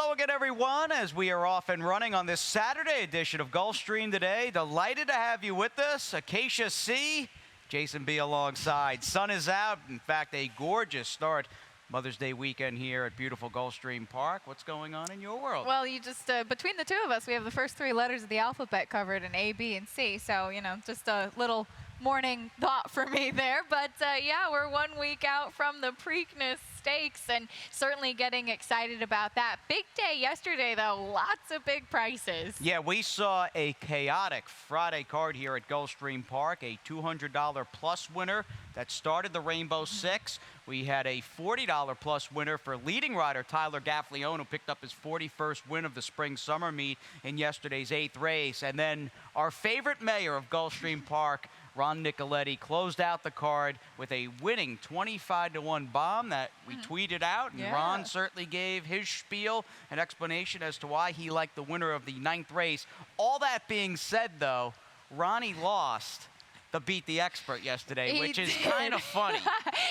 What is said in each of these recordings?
Hello again, everyone, as we are off and running on this Saturday edition of Gulfstream today. Delighted to have you with us. Acacia C, Jason B alongside. Sun is out. In fact, a gorgeous start Mother's Day weekend here at beautiful Gulfstream Park. What's going on in your world? Well, you just, between the two of us, we have the first three letters of the alphabet covered in A, B, and C. So, you know, just a little morning thought for me there. But, yeah, we're 1 week out from the Preakness Stakes and certainly getting excited about that. Big day yesterday, though. Lots of big prices. Yeah, we saw a chaotic Friday card here at Gulfstream Park, a $200 plus winner that started the Rainbow Six. We had a $40 plus winner for leading rider Tyler Gaffalione, who picked up his 41st win of the spring-summer meet in yesterday's 8th race. And then our favorite mayor of Gulfstream Park, Ron Nicoletti, closed out the card with a winning 25-1 bomb that we tweeted out. And Ron certainly gave his spiel, an explanation as to why he liked the winner of the 9th race. All that being said, though, Ronnie lost the Beat the Expert yesterday, which is kind of funny.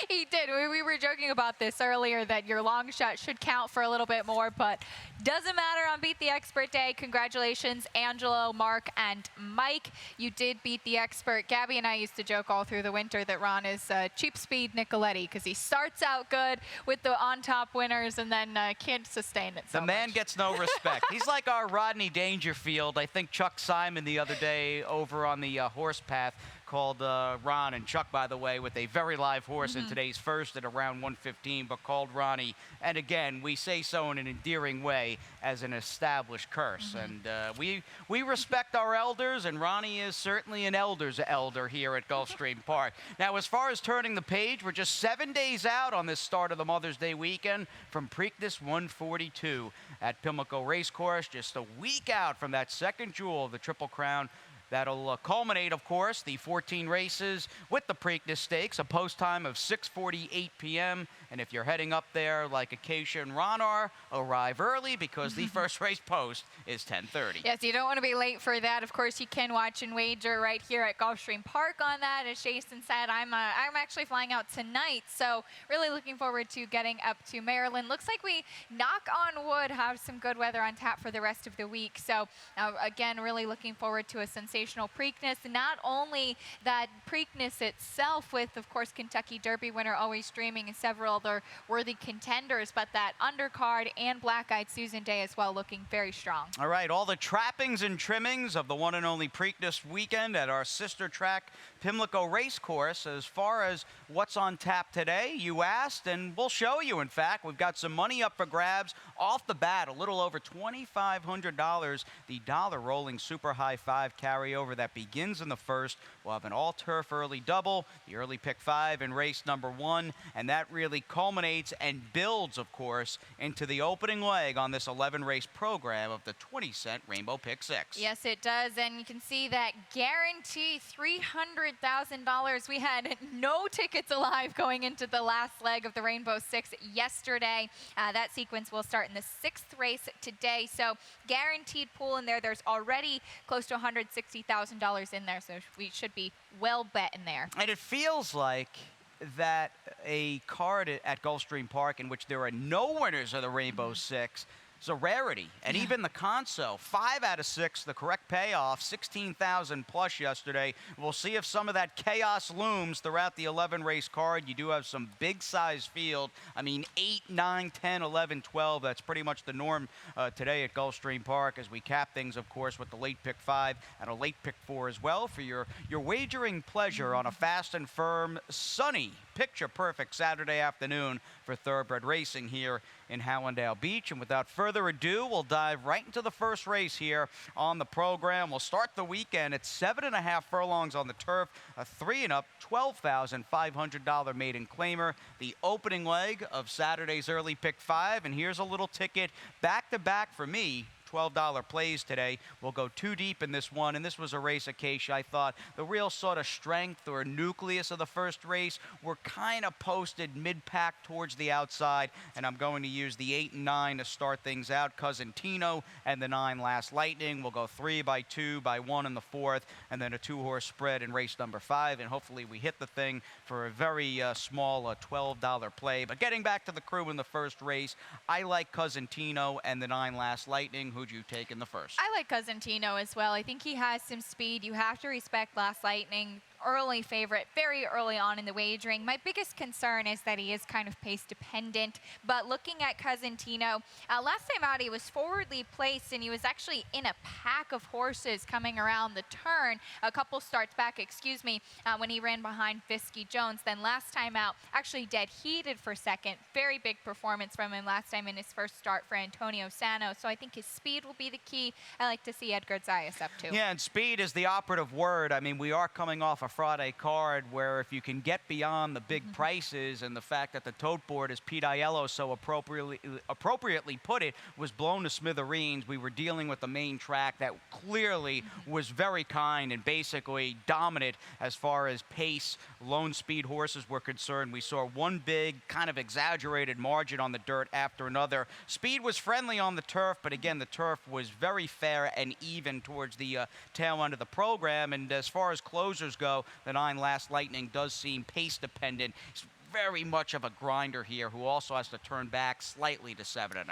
He did. We were joking about this earlier, that your long shot should count for a little bit more, but doesn't matter on Beat the Expert Day. Congratulations, Angelo, Mark, and Mike. You did beat the expert. Gabby and I used to joke all through the winter that Ron is cheap speed Nicoletti, because he starts out good with the on-top winners and then can't sustain it so The man gets no respect. He's like our Rodney Dangerfield. I think Chuck Simon the other day over on the horse path called Ron, and Chuck, by the way, with a very live horse in today's first at around 115, but called Ronnie. And again, we say so in an endearing way as an established curse. And we respect our elders, and Ronnie is certainly an elder's elder here at Gulfstream Park. Now, as far as turning the page, we're just 7 days out on this start of the Mother's Day weekend from Preakness 142 at Pimlico Racecourse, just a week out from that second jewel of the Triple Crown. That'll culminate, of course, the 14 races with the Preakness Stakes, a post time of 6:48 p.m. And if you're heading up there like Acacia and Ron are, arrive early, because the first race post is 10:30. Yes, you don't want to be late for that. Of course, you can watch and wager right here at Gulfstream Park on that. As Jason said, I'm actually flying out tonight, so really looking forward to getting up to Maryland. Looks like we, knock on wood, have some good weather on tap for the rest of the week. So, again, really looking forward to a sensational Preakness. Not only that Preakness itself with, of course, Kentucky Derby winner Always Streaming and several other worthy contenders, but that undercard and Black-Eyed Susan Day as well, looking very strong. All right, all the trappings and trimmings of the one and only Preakness weekend at our sister track, Pimlico Racecourse. As far as what's on tap today, you asked, and we'll show you. In fact, we've got some money up for grabs off the bat, a little over $2,500. The dollar rolling super high five carryover that begins in the first. We'll have an all-turf early double, the early pick five in race number 1, and that really culminates and builds, of course, into the opening leg on this 11-race program of the 20-cent Rainbow Pick Six. Yes, it does, and you can see that guarantee $300,000. We had no tickets alive going into the last leg of the Rainbow Six yesterday. That sequence will start in the 6th race today, so guaranteed pool in there. There's already close to $160,000 in there, so we should be well bet in there. And it feels like that a card at Gulfstream Park in which there are no winners of the Rainbow Six is a rarity. And even the console, 5 out of 6, the correct payoff, 16,000 plus yesterday. We'll see if some of that chaos looms throughout the 11-race card. You do have some big-size field. I mean, 8, 9, 10, 11, 12. That's pretty much the norm today at Gulfstream Park, as we cap things, of course, with the late pick 5 and a late pick 4 as well for your wagering pleasure on a fast and firm, sunny, picture-perfect Saturday afternoon for thoroughbred racing here in Hallandale Beach. And without further ado, we'll dive right into the first race here on the program. We'll start the weekend at 7.5 furlongs on the turf, a 3 and up, $12,500 maiden claimer, the opening leg of Saturday's early pick 5. And here's a little ticket back-to-back for me, $12 plays today. We'll go 2 deep in this one, and this was a race, Acacia. I thought the real sort of strength or nucleus of the first race were kind of posted mid-pack towards the outside, and I'm going to use the 8 and 9 to start things out. Cosentino and the 9 Last Lightning. We'll go 3 by 2 by 1 in the 4th, and then a 2-horse spread in race number 5, and hopefully we hit the thing for a very small $12 play. But getting back to the crew in the first race, I like Cosentino and the 9 Last Lightning. Who'd you take in the first? I like Cosentino as well. I think he has some speed. You have to respect Last Lightning. Early favorite, very early on in the wagering. My biggest concern is that he is kind of pace dependent, but looking at Cosentino, last time out he was forwardly placed and he was actually in a pack of horses coming around the turn, a couple starts back, when he ran behind Visky Jones. Then last time out, actually dead heated for second. Very big performance from him last time in his first start for Antonio Sano, so I think his speed will be the key. I like to see Edgar Zayas up too. Yeah, and speed is the operative word. I mean, we are coming off a Friday card where if you can get beyond the big prices and the fact that the tote board, as Pete Aiello so appropriately put it, was blown to smithereens, we were dealing with the main track that clearly was very kind and basically dominant as far as pace, lone speed horses were concerned. We saw one big kind of exaggerated margin on the dirt after another. Speed was friendly on the turf, but again, the turf was very fair and even towards the tail end of the program. And as far as closers go, the 9 Last Lightning does seem pace dependent. He's very much of a grinder here who also has to turn back slightly to 7.5.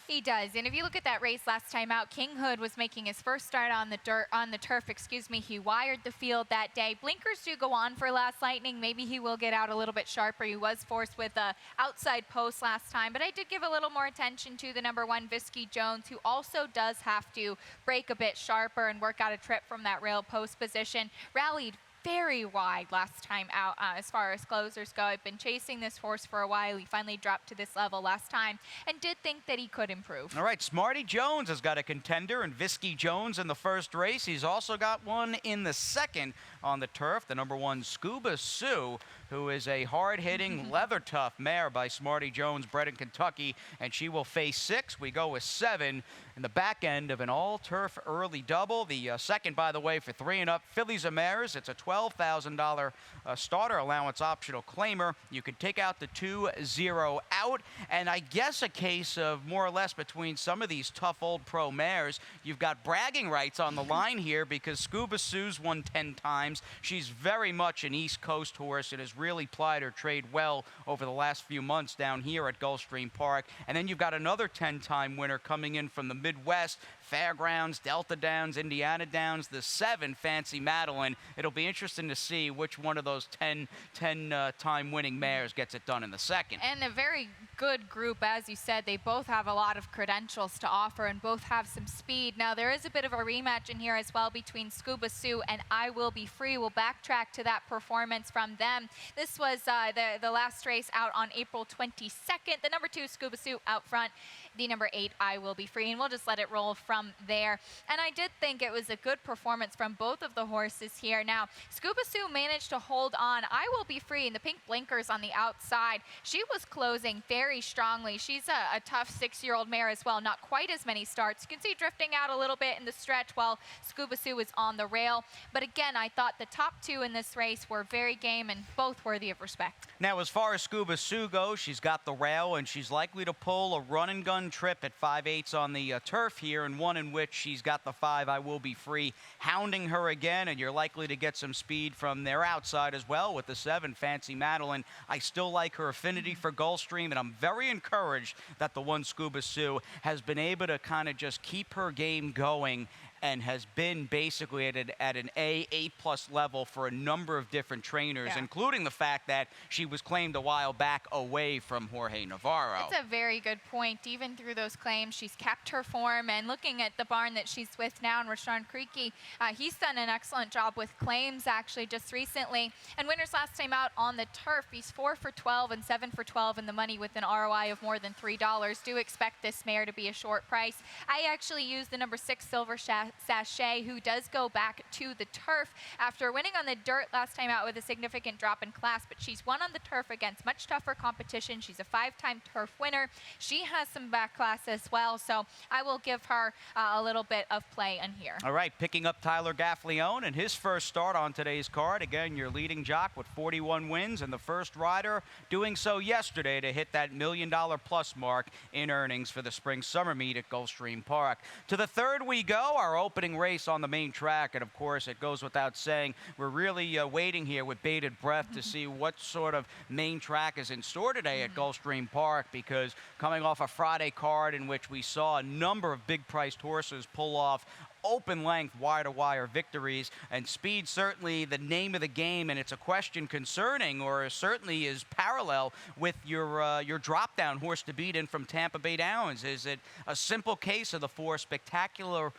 He does. And if you look at that race last time out, King Hood was making his first start on the turf. He wired the field that day. Blinkers do go on for Last Lightning. Maybe he will get out a little bit sharper. He was forced with a outside post last time, but I did give a little more attention to the number 1 Visky Jones, who also does have to break a bit sharper and work out a trip from that rail post position. Rallied very wide last time out as far as closers go. I've been chasing this horse for a while. He finally dropped to this level last time and did think that he could improve. All right, Smarty Jones has got a contender in Visky Jones in the first race. He's also got one in the second on the turf, the number 1 Scuba Sue, who is a hard-hitting, leather-tough mare by Smarty Jones, bred in Kentucky, and she will face 6. We go with 7 in the back end of an all-turf early double. The second, by the way, for 3 and up, Fillies and Mares. It's a $12,000 starter allowance optional claimer. You can take out the 2-0 out, and I guess a case of more or less between some of these tough old pro mares, you've got bragging rights on the line here because Scuba Sue's won 10 times. She's very much an East Coast horse and has really plied her trade well over the last few months down here at Gulfstream Park. And then you've got another 10-time winner coming in from the Midwest, Fairgrounds, Delta Downs, Indiana Downs, the 7 Fancy Madeline. It'll be interesting to see which one of those 10-time winning mares gets it done in the second. And a very good group, as you said. They both have a lot of credentials to offer and both have some speed. Now, there is a bit of a rematch in here as well between Scuba Sue and I Will Be Free. We'll backtrack to that performance from them. This was the last race out on April 22nd. The number 2 Scuba Sue out front. The number 8 I Will Be Free, and we'll just let it roll from there. And I did think it was a good performance from both of the horses here. Now, Scuba Sue managed to hold on. I Will Be Free in the pink blinkers on the outside. She was closing very strongly. She's a tough 6-year-old mare as well. Not quite as many starts. You can see drifting out a little bit in the stretch while Scuba Sue is on the rail. But again, I thought the top 2 in this race were very game and both worthy of respect. Now, as far as Scuba Sue goes, she's got the rail, and she's likely to pull a run-and-gun trip at 5/8 on the turf here, and one in which she's got the 5 I Will Be Free hounding her again, and you're likely to get some speed from their outside as well with the 7 Fancy Madeline. I still like her affinity for Gulfstream, and I'm very encouraged that the 1 Scuba Sue has been able to kind of just keep her game going and has been basically at an A+ level for a number of different trainers, including the fact that she was claimed a while back away from Jorge Navarro. That's a very good point. Even through those claims, she's kept her form, and looking at the barn that she's with now, and Rashawn Creaky, he's done an excellent job with claims actually just recently. And winners last time out on the turf, he's 4 for 12 and 7 for 12 in the money with an ROI of more than $3. Do expect this mare to be a short price. I actually used the number 6 Silver Sachet, who does go back to the turf after winning on the dirt last time out with a significant drop in class, but she's won on the turf against much tougher competition. She's a 5-time turf winner. She has some back class as well, so I will give her a little bit of play in here. All right, picking up Tyler Gaffalione and his first start on today's card. Again, your leading jock with 41 wins and the first rider doing so yesterday to hit that $1 million plus mark in earnings for the spring summer meet at Gulfstream Park. To the third we go, our opening race on the main track, and of course it goes without saying we're really waiting here with bated breath to see what sort of main track is in store today at Gulfstream Park, because coming off a Friday card in which we saw a number of big priced horses pull off open length wire-to-wire victories, and speed certainly the name of the game, and it's a question concerning, or certainly is parallel with your drop-down horse to beat in from Tampa Bay Downs. Is it a simple case of the spectacular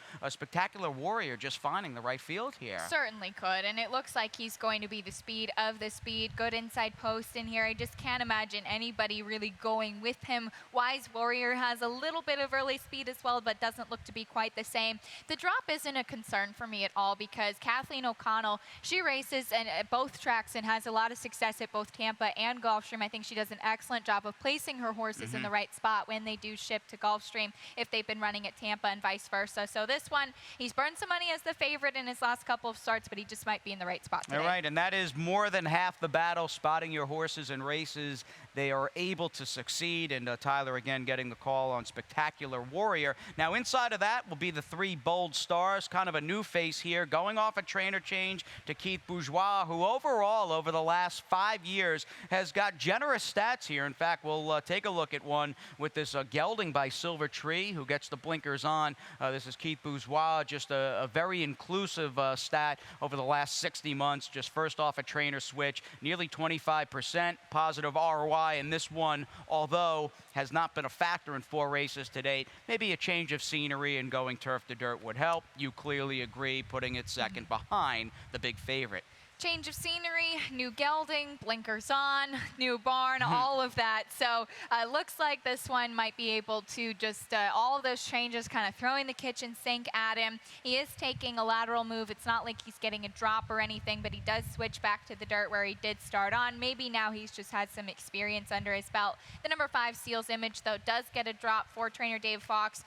warrior just finding the right field here? Certainly could, and it looks like he's going to be the speed of the speed. Good inside post in here. I just can't imagine anybody really going with him. Wise Warrior has a little bit of early speed as well, but doesn't look to be quite the same. The drop isn't a concern for me at all, because Kathleen O'Connell, she races at both tracks and has a lot of success at both Tampa and Gulfstream. I think she does an excellent job of placing her horses in the right spot when they do ship to Gulfstream if they've been running at Tampa and vice versa. So this one, he's burned some money as the favorite in his last couple of starts, but he just might be in the right spot today. All right, and that is more than half the battle, spotting your horses in races. They are able to succeed, and Tyler again getting the call on Spectacular Warrior. Now inside of that will be the 3 bold stars, kind of a new face here, going off a trainer change to Keith Bourgeois, who overall over the last 5 years has got generous stats here. In fact, we'll take a look at one with this gelding by Silver Tree, who gets the blinkers on. This is Keith Bourgeois, just a very inclusive stat over the last 60 months, just first off a trainer switch, nearly 25% positive ROI in this one, although has not been a factor in 4 races to date. Maybe a change of scenery and going turf to dirt would help. You clearly agree, putting it second behind the big favorite. Change of scenery, new gelding, blinkers on, new barn, all of that. So looks like this one might be able to just, all of those changes kind of throwing the kitchen sink at him. He is taking a lateral move. It's not like he's getting a drop or anything, but he does switch back to the dirt where he did start on. Maybe now he's just had some experience under his belt. The number 5 Seals Image, though, does get a drop for trainer Dave Fox.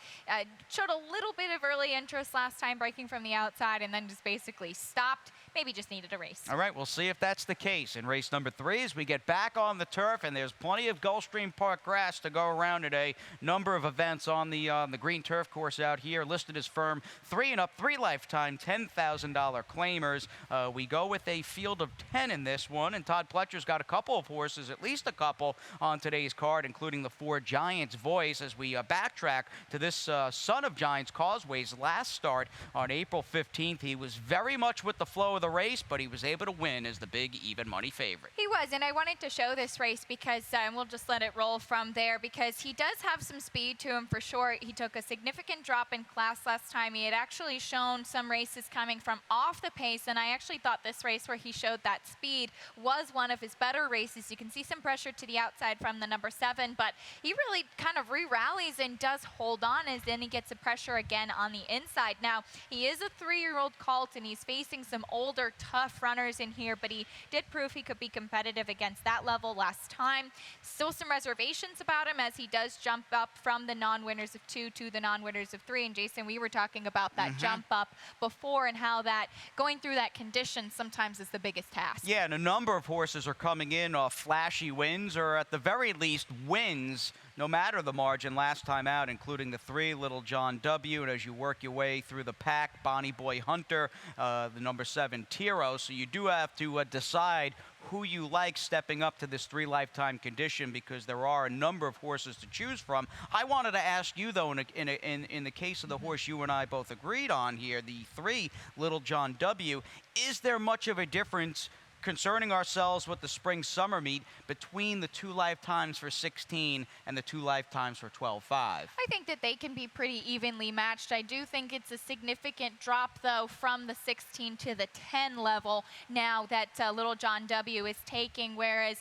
Showed a little bit of early interest last time, breaking from the outside, and then just basically stopped. Maybe just needed a race. All right, we'll see if that's the case in race number 3 as we get back on the turf, and there's plenty of Gulfstream Park grass to go around today. Number of events on the green turf course out here, listed as firm 3 and up, 3 lifetime $10,000 claimers. We go with a field of 10 in this one, and Todd Pletcher's got a couple of horses, at least a couple, on today's card, including the 4 Giants Voice, as we backtrack to this Son of Giants Causeway's last start on April 15th. He was very much with the flow of the race, but he was able to win as the big even money favorite. He was, and I wanted to show this race because we'll just let it roll from there, because he does have some speed to him for sure. He took a significant drop in class last time. He had actually shown some races coming from off the pace, and I actually thought this race where he showed that speed was one of his better races. You can see some pressure to the outside from the number 7, but he really kind of re-rallies and does hold on, as then he gets the pressure again on the inside. Now, he is a 3-year-old colt, and he's facing some older, tough runners in here, but he did prove he could be competitive against that level last time. Still some reservations about him, as he does jump up from the non-winners of 2 to the non-winners of 3. And Jason, we were talking about that jump up before, and how that going through that condition sometimes is the biggest task. Yeah, and a number of horses are coming in off flashy wins, or at the very least wins no matter the margin last time out, including the 3 Little John W. And as you work your way through the pack, Bonnie Boy Hunter, the number 7 Tiro. So you do have to decide who you like stepping up to this 3 lifetime condition, because there are a number of horses to choose from. I wanted to ask you, though, in the case of the horse you and I both agreed on here, the 3 Little John W., is there much of a difference concerning ourselves with the spring summer meet between the 2 lifetimes for 16 and the 2 lifetimes for 12.5? I think that they can be pretty evenly matched. I do think it's a significant drop, though, from the 16 to the 10 level now that Little John W is taking, whereas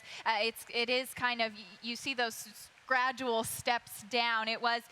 it is kind of, you see those gradual steps down. It was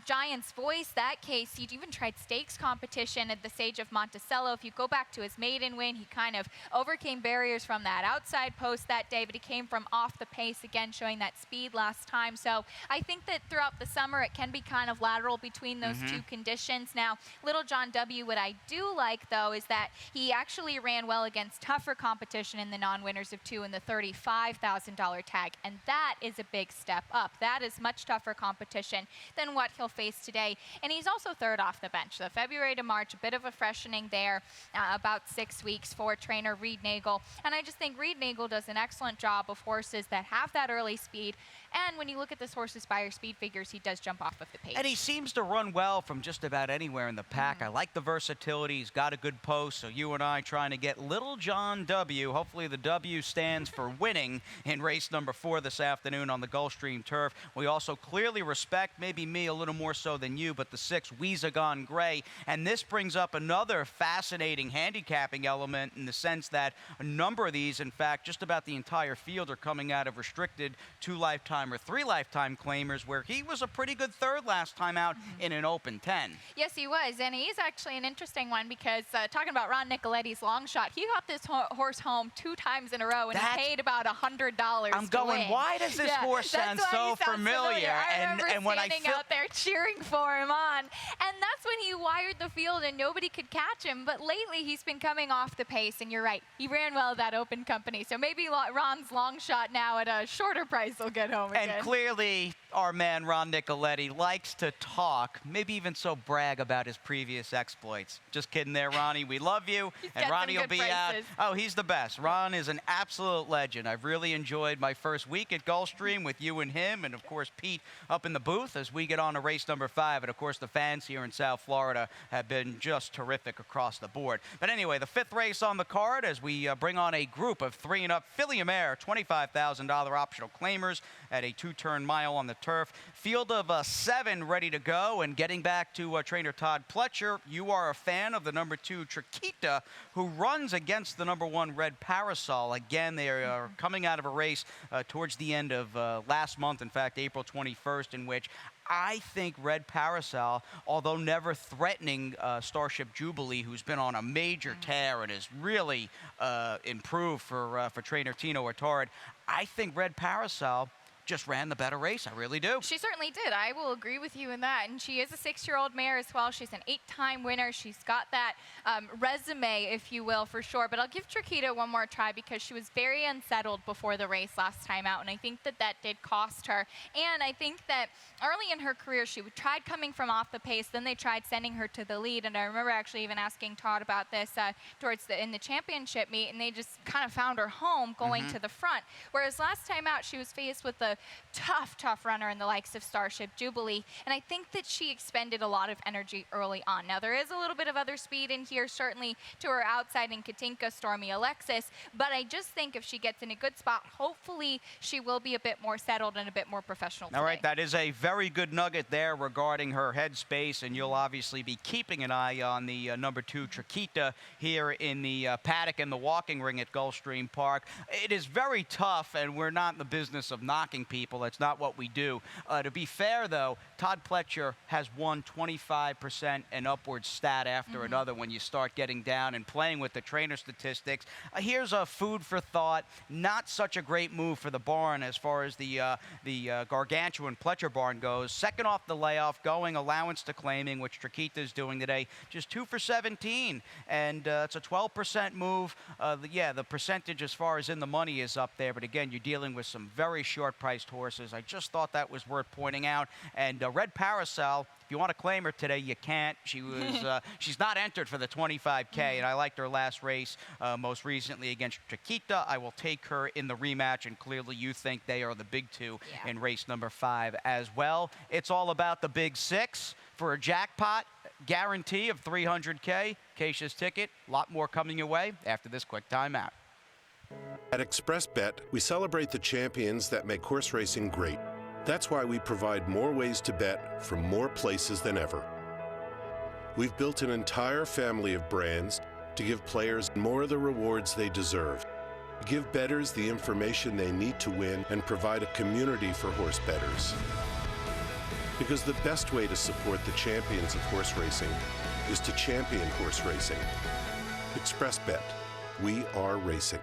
Giant's Voice, that case. He even tried stakes competition at the Sage of Monticello. If you go back to his maiden win, he kind of overcame barriers from that outside post that day, but he came from off the pace again, showing that speed last time. So I think that throughout the summer, it can be kind of lateral between those two conditions. Now, Little John W., what I do like, though, is that he actually ran well against tougher competition in the non-winners of 2 in the $35,000 tag, and that is a big step up. That is much tougher competition than what he'll face today. And he's also third off the bench. So February to March, a bit of a freshening there, about 6 weeks for trainer Reed Nagel. And I just think Reed Nagel does an excellent job of horses that have that early speed. And when you look at this horse's Spire speed figures, he does jump off of the page. And he seems to run well from just about anywhere in the pack. I like the versatility. He's got a good post. So you and I trying to get Little John W. Hopefully the W stands for winning in race number 4 this afternoon on the Gulfstream turf. We also clearly respect, maybe me a little more so than you, but the 6 Weezagon Gray. And this brings up another fascinating handicapping element in the sense that a number of these, in fact, just about the entire field are coming out of restricted 2 lifetime or 3 lifetime claimers, where he was a pretty good third last time out in an open 10. Yes, he was, and he's actually an interesting one because talking about Ron Nicoletti's long shot, he got this horse home 2 times in a row, and he paid about $100. I'm going, win. Why does this horse sound so familiar? And when I standing out there cheering for him on, and that's when he wired the field and nobody could catch him. But lately he's been coming off the pace, and you're right, he ran well at that open company. So maybe Ron's long shot now at a shorter price will get home again. And clearly, our man Ron Nicoletti likes to talk, maybe even so brag about his previous exploits. Just kidding there, Ronnie. We love you. And Ronnie will be out. Oh, he's the best. Ron is an absolute legend. I've really enjoyed my first week at Gulfstream with you and him, and of course Pete up in the booth as we get on to race number 5. And of course the fans here in South Florida have been just terrific across the board. But anyway, the 5th race on the card as we bring on a group of 3 and up filly mare, $25,000 optional claimers at a 2-turn mile on the turf. Field of 7 ready to go. And getting back to trainer Todd Pletcher, you are a fan of the number 2 Chiquita, who runs against the number 1 Red Parasol. Again, they are coming out of a race towards the end of last month, in fact, April 21st, in which I think Red Parasol, although never threatening Starship Jubilee, who's been on a major tear and has really improved for trainer Tino Attard, I think Red Parasol just ran the better race. I really do. She certainly did. I will agree with you in that. And she is a 6-year-old mare as well. She's an 8-time winner. She's got that resume, if you will, for sure. But I'll give Chiquita one more try because she was very unsettled before the race last time out. And I think that that did cost her. And I think that early in her career, she tried coming from off the pace. Then they tried sending her to the lead. And I remember actually even asking Todd about this in the championship meet. And they just kind of found her home going to the front. Whereas last time out, she was faced with the tough runner in the likes of Starship Jubilee, and I think that she expended a lot of energy early on. Now, there is a little bit of other speed in here, certainly to her outside in Katinka, Stormy Alexis, but I just think if she gets in a good spot, hopefully she will be a bit more settled and a bit more professional today. All right, that is a very good nugget there regarding her headspace, and you'll obviously be keeping an eye on the number 2 Chiquita here in the paddock and the walking ring at Gulfstream Park. It is very tough, and we're not in the business of knocking people. That's not what we do. To be fair, though, Todd Pletcher has won 25% and upward stat after another when you start getting down and playing with the trainer statistics. Here's a food for thought. Not such a great move for the barn as far as the gargantuan Pletcher barn goes. Second off the layoff, going allowance to claiming, which Chiquita is doing today, just 2 for 17. And it's a 12% move. The percentage as far as in the money is up there. But again, you're dealing with some very short-priced horses. I just thought that was worth pointing out. And Red Parasol, if you want to claim her today, you can't. She was she's not entered for the 25K, and I liked her last race most recently against Chiquita. I will take her in the rematch, and clearly you think they are the big 2 in race number 5 as well. It's all about the big 6 for a jackpot guarantee of 300K. Keisha's ticket, a lot more coming your way after this quick timeout. At ExpressBet, we celebrate the champions that make horse racing great. That's why we provide more ways to bet from more places than ever. We've built an entire family of brands to give players more of the rewards they deserve. Give bettors the information they need to win and provide a community for horse bettors. Because the best way to support the champions of horse racing is to champion horse racing. ExpressBet. We are racing.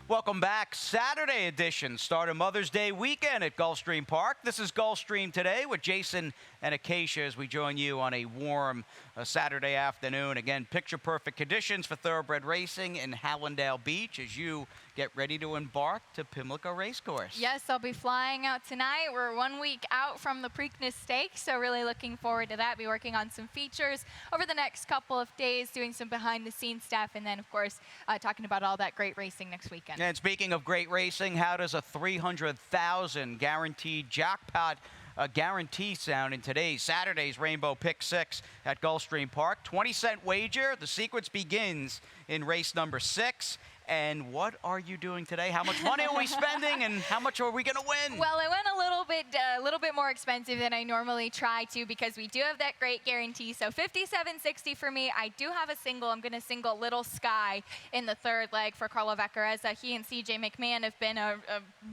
Welcome back. Saturday edition, start of Mother's Day weekend at Gulfstream Park. This is Gulfstream Today with Jason and Acacia as we join you on a warm Saturday afternoon. Again, picture-perfect conditions for thoroughbred racing in Hallandale Beach as you get ready to embark to Pimlico Racecourse. Yes, I'll be flying out tonight. We're 1 week out from the Preakness Stakes, so really looking forward to that. Be working on some features over the next couple of days, doing some behind-the-scenes stuff, and then, of course, talking about all that great racing next weekend. And speaking of great racing, how does a $300,000 guaranteed jackpot guarantee sound in Saturday's Rainbow Pick 6 at Gulfstream Park? 20-cent wager. The sequence begins in race number 6. And what are you doing today? How much money are we spending, and how much are we going to win? Well, I went a little bit more expensive than I normally try to because we do have that great guarantee. So $57.60 for me. I do have a single. I'm going to single Little Sky in the third leg for Carlo Vaccarezza. He and CJ McMahon have been a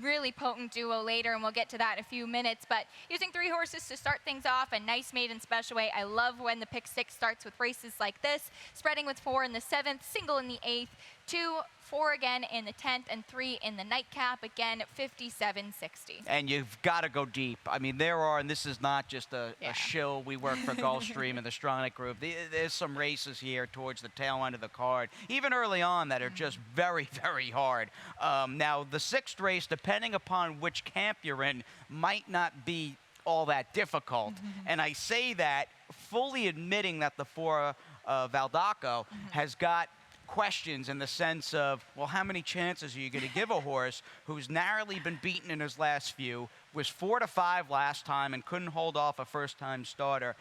really potent duo later, and we'll get to that in a few minutes. But using 3 horses to start things off, a nice maiden special way. I love when the pick 6 starts with races like this, spreading with 4 in the 7th, single in the 8th, 2, 4 again in the 10th, and 3 in the nightcap. Again, $57.60. And you've got to go deep. I mean, and this is not just a shill. We work for Gulfstream and the Stronach Group. There's some races here towards the tail end of the card, even early on, that are just very, very hard. Now, the 6th race, depending upon which camp you're in, might not be all that difficult. And I say that fully admitting that the 4 Valdaco has got questions in the sense of, well, how many chances are you going to give a horse who's narrowly been beaten in his last few, was 4-5 last time and couldn't hold off a first-time starter?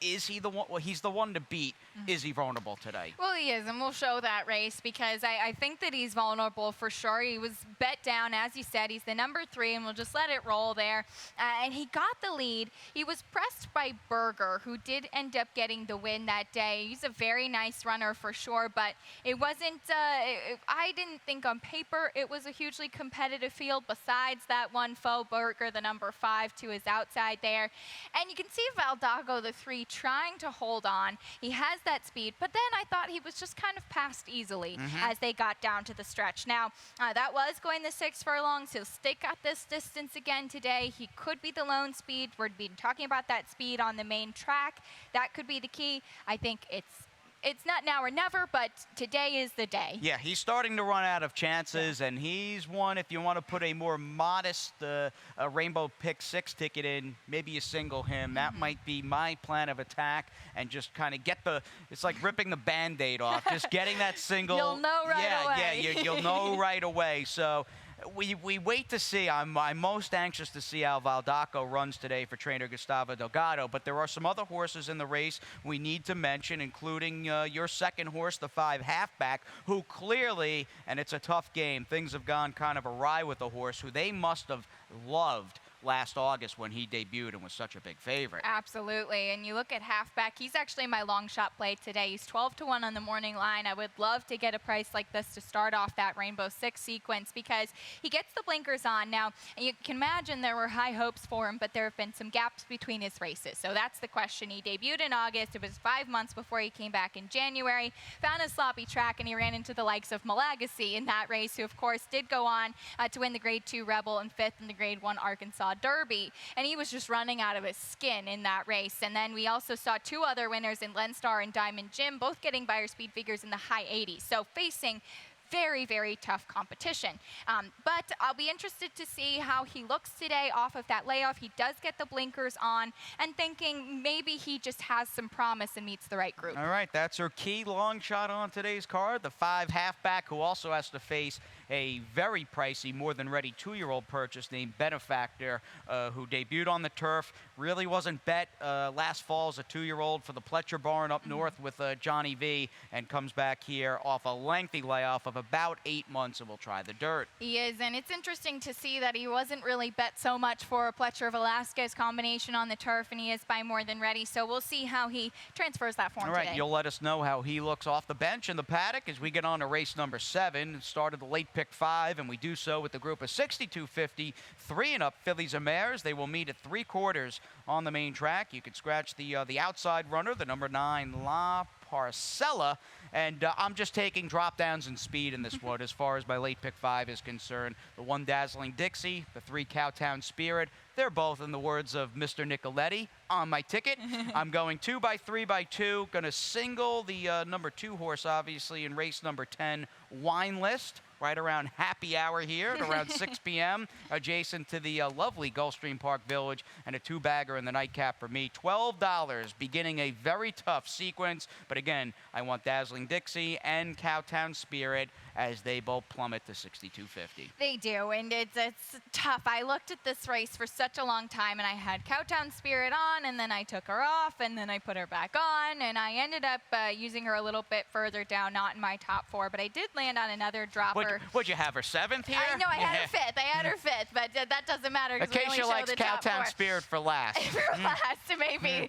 Is he the one? Well, he's the one to beat. Is he vulnerable today? Well, he is, and we'll show that race because I think that he's vulnerable for sure. He was bet down, as you said. He's the number 3, and we'll just let it roll there. And he got the lead. He was pressed by Berger, who did end up getting the win that day. He's a very nice runner for sure, but it wasn't, I didn't think on paper it was a hugely competitive field besides that one foe, Berger, the number 5, to his outside there. And you can see Valdaco, the 3, trying to hold on. He has that speed, but then I thought he was just kind of passed easily as they got down to the stretch. Now, that was going the 6 furlongs. He'll stick at this distance again today. He could be the lone speed. We've been talking about that speed on the main track. That could be the key. I think it's not now or never, but today is the day. Yeah, he's starting to run out of chances, and he's one, if you want to put a more modest Rainbow Pick 6 ticket in, maybe you single him. That might be my plan of attack, and just kind of it's like ripping the Band-Aid off, just getting that single. You'll know right away. Yeah, you'll know right away. So we wait to see. I'm most anxious to see how Valdaco runs today for trainer Gustavo Delgado, but there are some other horses in the race we need to mention, including your second horse, the 5 Halfback, who clearly, and it's a tough game, things have gone kind of awry with the horse, who they must have loved last August when he debuted and was such a big favorite. Absolutely, and you look at Halfback, he's actually my long shot play today. He's 12-1 on the morning line. I would love to get a price like this to start off that Rainbow 6 sequence because he gets the blinkers on. Now, you can imagine there were high hopes for him, but there have been some gaps between his races. So that's the question. He debuted in August. It was 5 months before he came back in January, found a sloppy track, and he ran into the likes of Malagasy in that race, who, of course, did go on to win the Grade 2 Rebel and 5th in the Grade 1 Arkansas Derby, and he was just running out of his skin in that race. And then we also saw 2 other winners in Lenstar and Diamond Jim, both getting buyer speed figures in the high 80s. So facing very, very tough competition. But I'll be interested to see how he looks today off of that layoff. He does get the blinkers on, and thinking maybe he just has some promise and meets the right group. All right, that's our key long shot on today's card, the 5 Halfback, who also has to face a very pricey, more than ready 2-year-old purchase named Benefactor, who debuted on the turf. Really wasn't bet last fall as a 2-year-old for the Pletcher barn up north with Johnny V, and comes back here off a lengthy layoff of about 8 months, and will try the dirt. He is, and it's interesting to see that he wasn't really bet so much for a Pletcher Velasquez combination on the turf, and he is by more than ready. So we'll see how he transfers that form All right, today. you'll let us know how he looks off the bench in the paddock as we get on to race number 7. Started the late pick 5, and we do so with the group of 6250 3 and up fillies and mares. They will meet at 3/4 on the main track. You can scratch the outside runner, the number 9 La Parcella, and I'm just taking drop downs and speed in this one as far as my late pick 5 is concerned. The 1 Dazzling Dixie, the 3 Cowtown Spirit. They're both, in the words of Mr. Nicoletti, on my ticket. I'm going 2 by 3 by 2. Going to single the number 2 horse, obviously, in race number 10, Wine List, right around happy hour here at around 6 p.m., adjacent to the lovely Gulfstream Park Village, and a 2-bagger in the nightcap for me. $12, beginning a very tough sequence. But again, I want Dazzling Dixie and Cowtown Spirit as they both plummet to 6250. They do, and it's tough. I looked at this race for such a long time, and I had Cowtown Spirit on, and then I took her off, and then I put her back on, and I ended up using her a little bit further down, not in my top 4, but I did land on another dropper. Would you have her 7th here? I know, I had her 5th. I had her 5th, but that doesn't matter because we only Acacia show likes the top 4. Cowtown Spirit for last. For last, maybe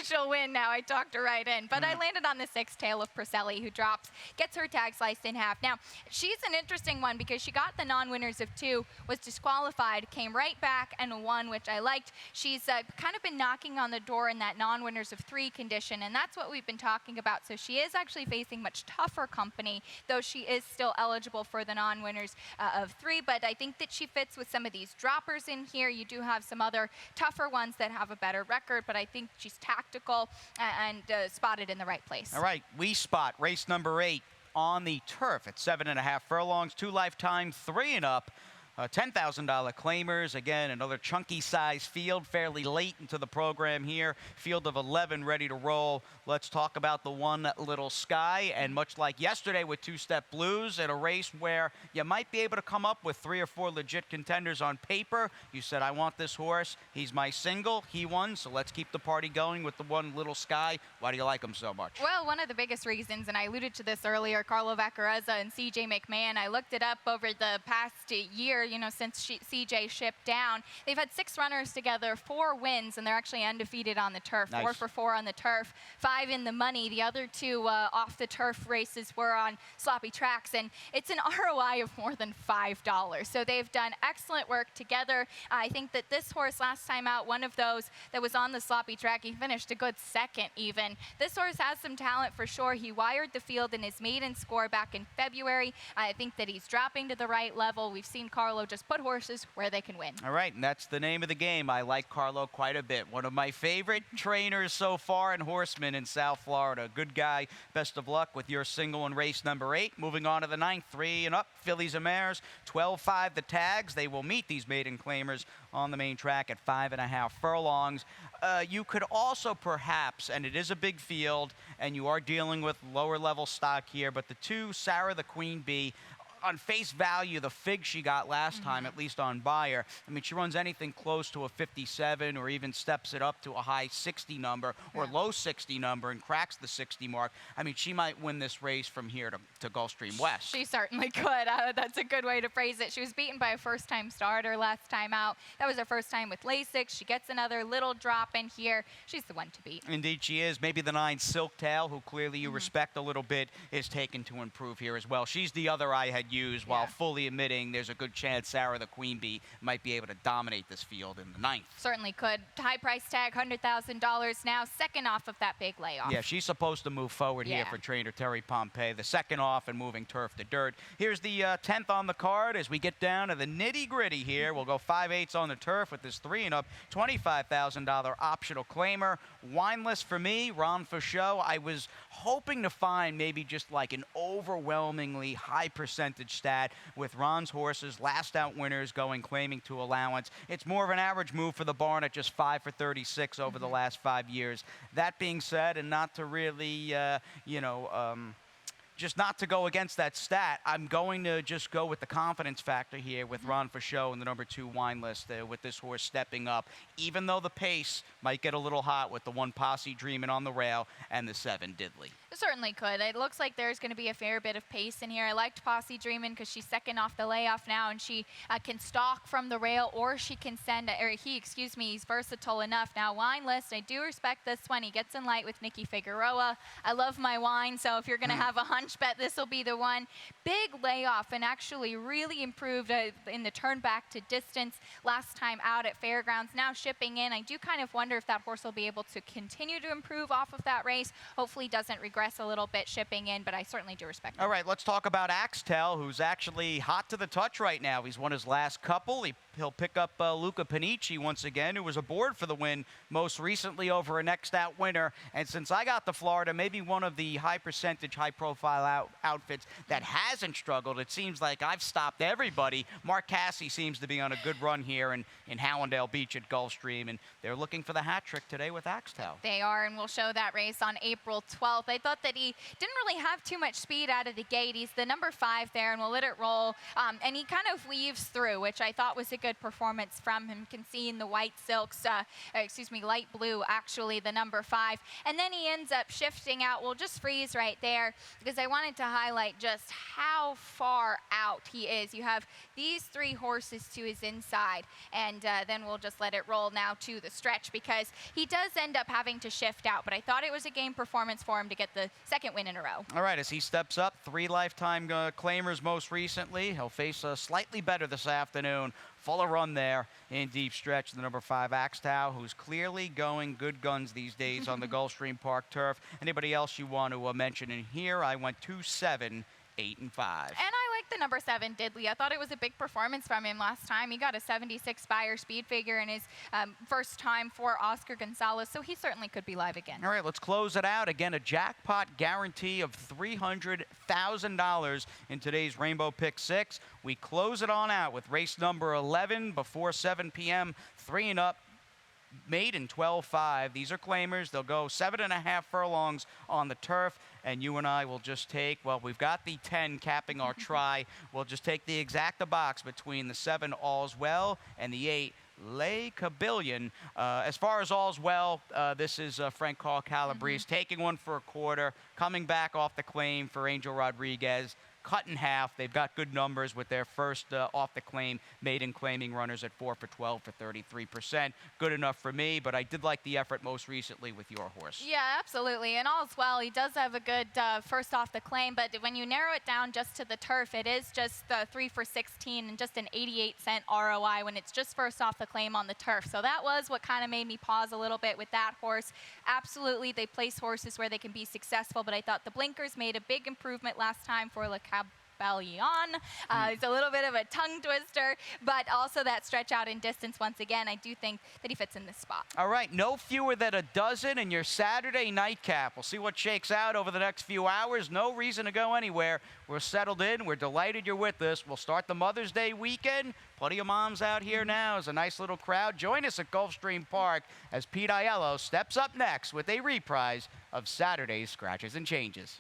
she'll win now. I talked her right in. But I landed on the 6th, Tale of Perselli, who drops, gets her tag sliced in half. Now, she's an interesting one because she got the non-winners of 2, was disqualified, came right back and won, which I liked. She's kind of been knocking on the door in that non-winners of 3 condition, and that's what we've been talking about. So she is actually facing much tougher company, though she is still eligible for the non-winners of 3. But I think that she fits with some of these droppers in here. You do have some other tougher ones that have a better record, but I think she's tactical and spotted in the right place. All right, we spot race number 8 on the turf at 7.5 furlongs, 2 lifetime, 3 and up. $10,000 claimers. Again, another chunky size field, fairly late into the program here. Field of 11 ready to roll. Let's talk about the 1 Little Sky. And much like yesterday with 2-Step Blues, in a race where you might be able to come up with 3 or 4 legit contenders on paper, you said, I want this horse. He's my single. He won. So let's keep the party going with the 1 Little Sky. Why do you like him so much? Well, one of the biggest reasons, and I alluded to this earlier, Carlo Vaccarezza and C.J. McMahon. I looked it up over the past year, since CJ shipped down. They've had 6 runners together, 4 wins, and they're actually undefeated on the turf. Nice. 4 for 4 on the turf, 5 in the money. The other 2 off the turf races were on sloppy tracks, and it's an ROI of more than $5. So they've done excellent work together. I think that this horse last time out, one of those that was on the sloppy track, he finished a good 2nd even. This horse has some talent for sure. He wired the field in his maiden score back in February. I think that he's dropping to the right level. We've seen Carlo just put horses where they can win. All right, and that's the name of the game. I like Carlo quite a bit. One of my favorite trainers so far and horsemen in South Florida. Good guy. Best of luck with your single in race number 8. Moving on to the 9th, 3 and up, fillies and mares. 12-5 the tags. They will meet these maiden claimers on the main track at 5.5 furlongs. You could also perhaps, and it is a big field, and you are dealing with lower level stock here, but the 2 Sarah the Queen Bee, on face value, the fig she got last time, at least on Bayer, I mean, she runs anything close to a 57 or even steps it up to a high 60 number or low 60 number and cracks the 60 mark. I mean, she might win this race from here to Gulfstream West. She certainly could. That's a good way to phrase it. She was beaten by a first-time starter last time out. That was her first time with Lasix. She gets another little drop in here. She's the one to beat. Indeed, she is. Maybe the 9 Silk Tail, who clearly you respect a little bit, is taken to improve here as well. She's the other I had used, while fully admitting there's a good chance Sarah the Queen Bee might be able to dominate this field in the 9th. Certainly could. High price tag, $100,000 now, 2nd off of that big layoff. Yeah, she's supposed to move forward here for trainer Terry Pompey. The 2nd off and moving turf to dirt. Here's the 10th on the card as we get down to the nitty-gritty here. We'll go 5/8 on the turf with this 3 and up, $25,000 optional claimer. Wineless for me, Ron for show. I was hoping to find maybe just like an overwhelmingly high percentage stat with Ron's horses, last out winners going claiming to allowance. It's more of an average move for the barn at just 5 for 36 over the last 5 years. That being said, and not to really, just not to go against that stat, I'm going to just go with the confidence factor here with Ron Fasho in the number 2 wine list with this horse stepping up, even though the pace might get a little hot with the 1 Posse Dreamin' on the rail and the 7 Diddley. It certainly could. It looks like there's going to be a fair bit of pace in here. I liked Posse Dreamin' because she's second off the layoff now, and she can stalk from the rail, or she can he's versatile enough. Now, wine list, I do respect this one. He gets in light with Nikki Figueroa. I love my wine, so if you're going to have a hunch bet, this will be the one. Big layoff, and actually really improved in the turn back to distance last time out at Fairgrounds. Now shipping in, I do kind of wonder if that horse will be able to continue to improve off of that race. Hopefully doesn't regress a little bit shipping in, but I certainly do respect him. All right, let's talk about Axtell, who's actually hot to the touch right now. He's won his last couple. He'll pick up Luca Panici once again, who was aboard for the win most recently over a next out winner. And since I got to Florida, maybe one of the high percentage, high profile outfits that hasn't struggled. It seems like I've stopped everybody. Mark Cassie seems to be on a good run here in Hallandale Beach at Gulfstream, and they're looking for the hat trick today with Axtell. They are, and we'll show that race on April 12th. I thought that he didn't really have too much speed out of the gate. He's the number 5 there, and we'll let it roll. And he kind of weaves through, which I thought was a good performance from him. You can see in the white silks, light blue, actually, the number 5. And then he ends up shifting out. We'll just freeze right there because I wanted to highlight just how far out he is. You have these 3 horses to his inside, and then we'll just let it roll now to the stretch because he does end up having to shift out. But I thought it was a game performance for him to get the 2nd win in a row. All right, as he steps up, 3 lifetime claimers most recently. He'll face slightly better this afternoon. Fuller run there in deep stretch. The number 5 Axtell, who's clearly going good guns these days on the Gulfstream Park turf. Anybody else you want to mention in here? I went 2, 7, 8, and 5. And I like the number 7 Diddley. I thought it was a big performance from him last time. He got a 76 Spire speed figure in his first time for Oscar Gonzalez, so he certainly could be live again. All right, let's close it out. Again, a jackpot guarantee of $300,000 in today's Rainbow Pick 6. We close it on out with race number 11 before 7 p.m. 3 and up. Maiden 12-5. These are claimers. They'll go 7.5 furlongs on the turf, and you and I will just take, well, we've got the 10 capping our try. We'll just take the exacta box between the 7 All's Well and the 8 Le Cabillion. As far as All's Well, this is Frank Carl Calabrese taking one for a quarter, coming back off the claim for Angel Rodriguez. Cut in half. They've got good numbers with their first off the claim maiden claiming runners at 4 for 12 for 33%. Good enough for me, but I did like the effort most recently with your horse. Yeah, absolutely. And All's Well, he does have a good first off the claim, but when you narrow it down just to the turf, it is just 3 for 16 and just an 88-cent ROI when it's just first off the claim on the turf. So that was what kind of made me pause a little bit with that horse. Absolutely, they place horses where they can be successful, but I thought the blinkers made a big improvement last time for Le Cabillion. It's a little bit of a tongue twister, but also that stretch out in distance once again. I do think that he fits in this spot. All right, no fewer than a dozen in your Saturday nightcap. We'll see what shakes out over the next few hours. No reason to go anywhere. We're settled in. We're delighted you're with us. We'll start the Mother's Day weekend. Plenty of moms out here now. It's a nice little crowd. Join us at Gulfstream Park as Pete Aiello steps up next with a reprise of Saturday's Scratches and Changes.